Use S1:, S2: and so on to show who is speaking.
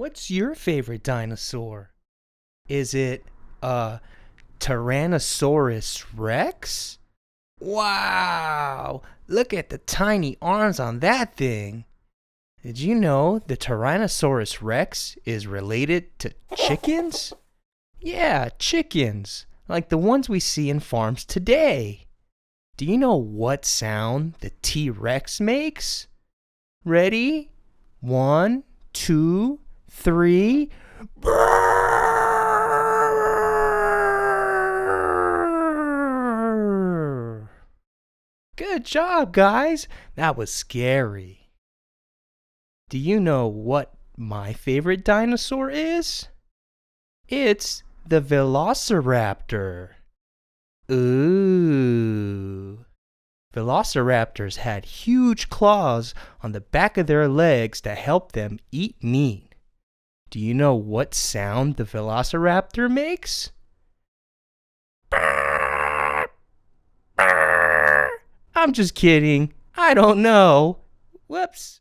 S1: What's your favorite dinosaur? Is it a Tyrannosaurus Rex? Wow! Look at the tiny arms on that thing. Did you know the Tyrannosaurus Rex is related to chickens? Yeah, chickens, like the ones we see in farms today. Do you know what sound the T-Rex makes? Ready? 1, 2, 3. Brrrr! Good job, guys. That was scary. Do you know what my favorite dinosaur is? It's the Velociraptor. Ooh. Velociraptors had huge claws on the back of their legs that helped them eat meat. Do you know what sound the Velociraptor makes? I'm just kidding. I don't know. Whoops.